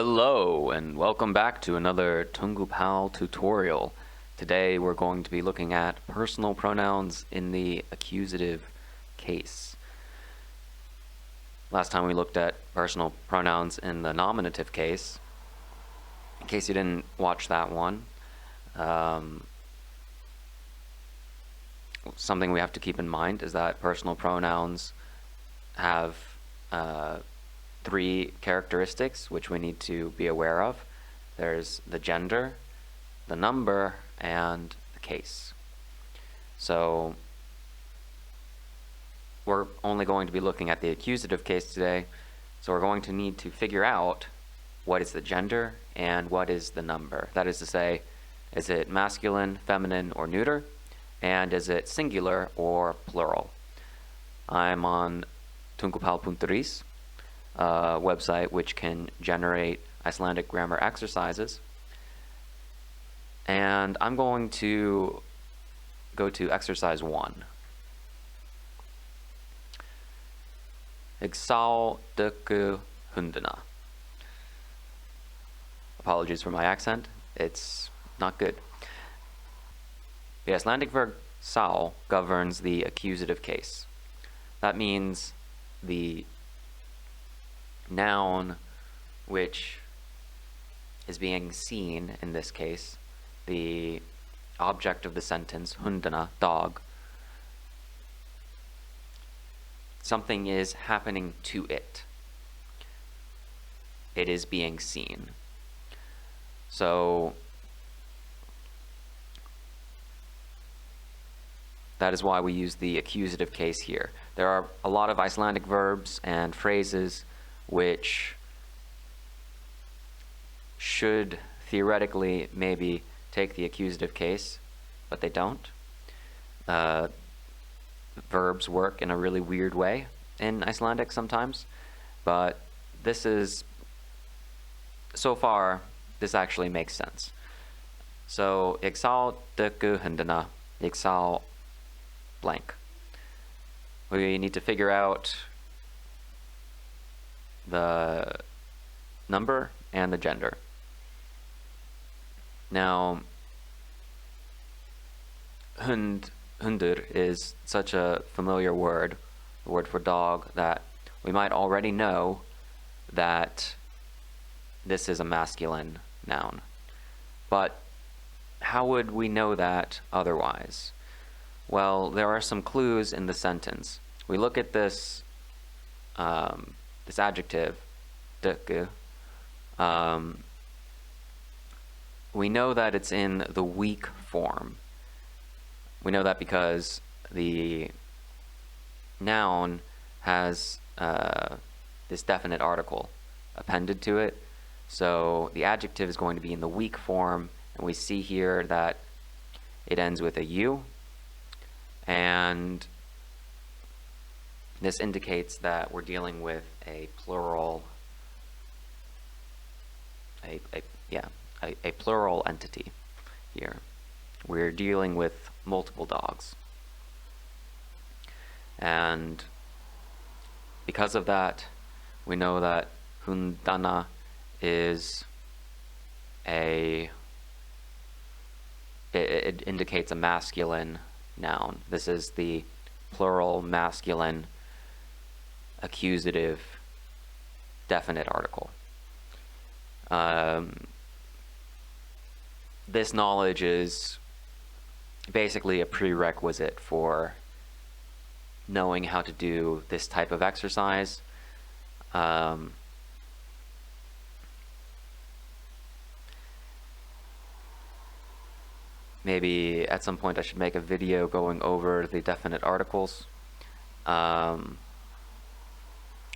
Hello and welcome back to another TunguPal tutorial. Today we're going to be looking at personal pronouns in the accusative case. Last time we looked at personal pronouns in the nominative case. In case you didn't watch that one, something we have to keep in mind is that personal pronouns have three characteristics which we need to be aware of. There's the gender, the number, and the case. So we're only going to be looking at the accusative case today, so we're going to need to figure out what is the gender and what is the number. That is to say, is it masculine, feminine, or neuter? And is it singular or plural? I'm on TunguPal.is, a website which can generate Icelandic grammar exercises. And I'm going to go to exercise 1. Jeg sá dökku hundana. Apologies for my accent, it's not good. The Icelandic verb sá governs the accusative case. That means the noun which is being seen in this case, the object of the sentence, hundana, dog, something is happening to it. It is being seen. So that is why we use the accusative case here. There are a lot of Icelandic verbs and phrases which should theoretically maybe take the accusative case, but they don't. Verbs work in a really weird way in Icelandic sometimes, but this is, so far, this actually makes sense. So, ég sá dökku hundana, ég sá blank. We need to figure out the number and the gender. Now, hundur is such a familiar word, the word for dog, that we might already know that this is a masculine noun. But how would we know that otherwise? Well, there are some clues in the sentence. We look at this this adjective, dökku. We know that it's in the weak form. We know that because the noun has this definite article appended to it. So the adjective is going to be in the weak form, and we see here that it ends with a U, and this indicates that we're dealing with a plural, a plural entity here. We're dealing with multiple dogs. And because of that, we know that hundana is it indicates a masculine noun. This is the plural masculine accusative definite article. This knowledge is basically a prerequisite for knowing how to do this type of exercise. Maybe at some point I should make a video going over the definite articles.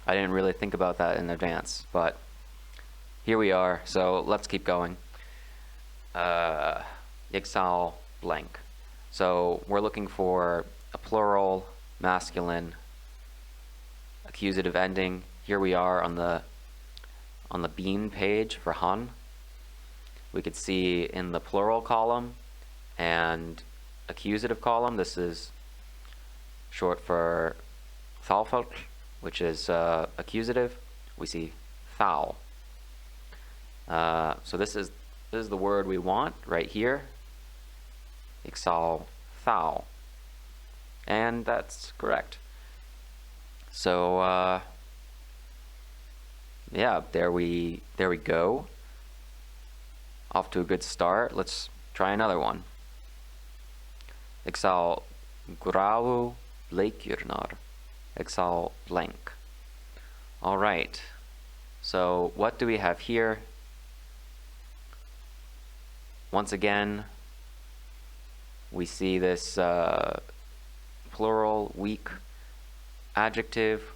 I didn't really think about that in advance, but here we are, so let's keep going. Jeg sá blank. So we're looking for a plural, masculine, accusative ending. Here we are on the bean page for han. We could see in the plural column and accusative column, this is short for þáfall, which is accusative. We see thou. So this is the word we want right here. Ixal thou. And that's correct. So yeah, there we go. Off to a good start. Let's try another one. Ixal grau leikjurnar. Ixal blank. All right. So what do we have here? Once again, we see this plural weak adjective,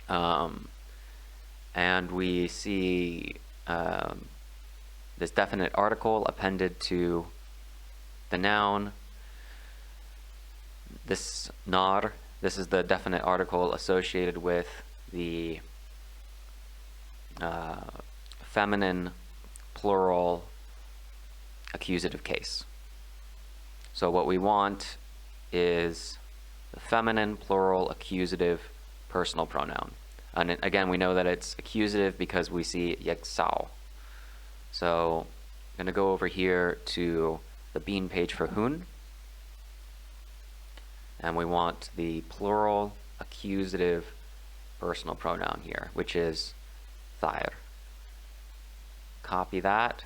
and we see this definite article appended to the noun. This nar, this is the definite article associated with the feminine plural accusative case. So what we want is the feminine plural accusative personal pronoun. And again, we know that it's accusative because we see yeksao. So I'm going to go over here to the bean page for hun. And we want the plural accusative personal pronoun here, which is thair. Copy that,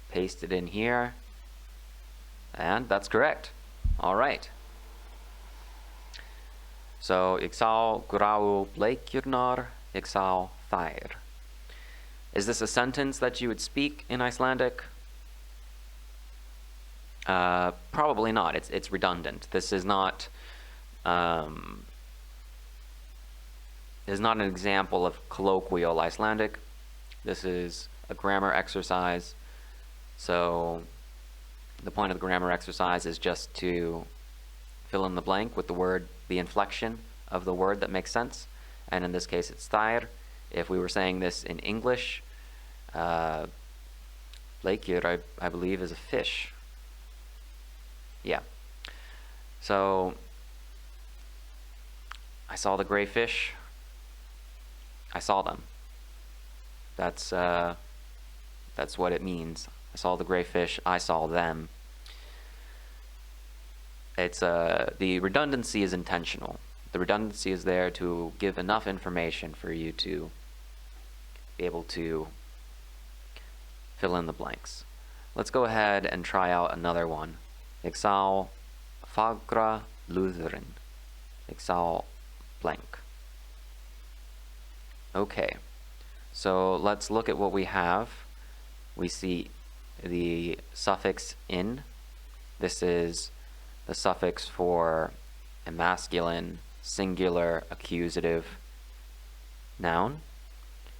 paste it in here, and that's correct. All right. So, ixal grau bleikjurnar, ixal thair. Is this a sentence that you would speak in Icelandic? Probably not. It's redundant. This is not an example of colloquial Icelandic. This is a grammar exercise. So the point of the grammar exercise is just to fill in the blank with the word, the inflection of the word that makes sense. And in this case, it's thair. If we were saying this in English, bleikjur, I believe, is a fish. Yeah. So I saw the gray fish. I saw them. That's what it means. I saw the gray fish. I saw them. It's the redundancy is intentional. The redundancy is there to give enough information for you to be able to fill in the blanks. Let's go ahead and try out another one. Ixal fagra lúðurinn. Ixal blank. Okay, so let's look at what we have. We see the suffix in. This is the suffix for a masculine singular accusative noun.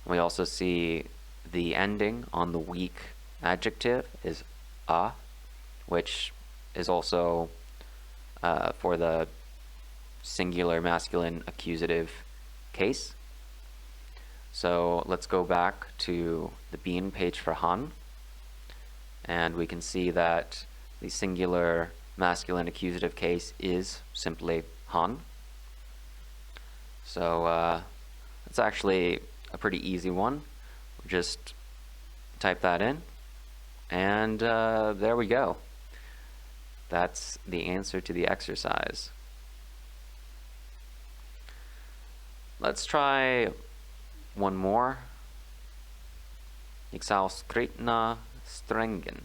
We also see the ending on the weak adjective is a, which is also for the singular masculine accusative case. So let's go back to the bean page for han, and we can see that the singular masculine accusative case is simply han. So it's actually a pretty easy one. Just type that in, and there we go. That's the answer to the exercise. Let's try one more. Ixal skritna strengen.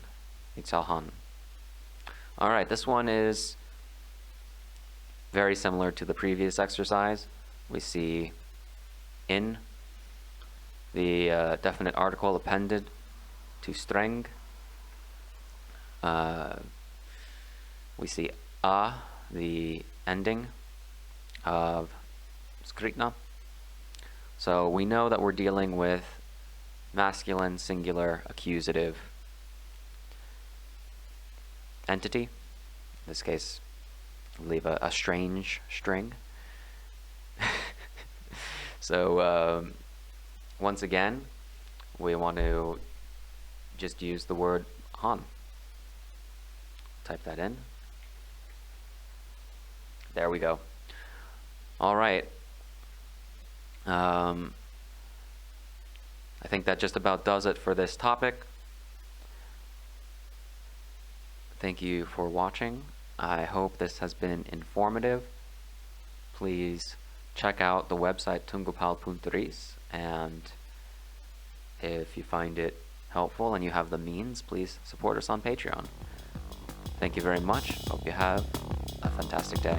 Ixal han. Alright, this one is very similar to the previous exercise. We see in, the definite article appended to streng. We see a, the ending of skritna. So we know that we're dealing with masculine singular accusative entity. In this case, I believe a strange string. So once again, we want to just use the word han. Type that in. There we go. All right. I think that just about does it for this topic. Thank you for watching. I hope this has been informative. Please check out the website TunguPal.is, and if you find it helpful and you have the means, please support us on Patreon. Thank you very much. Hope you have a fantastic day.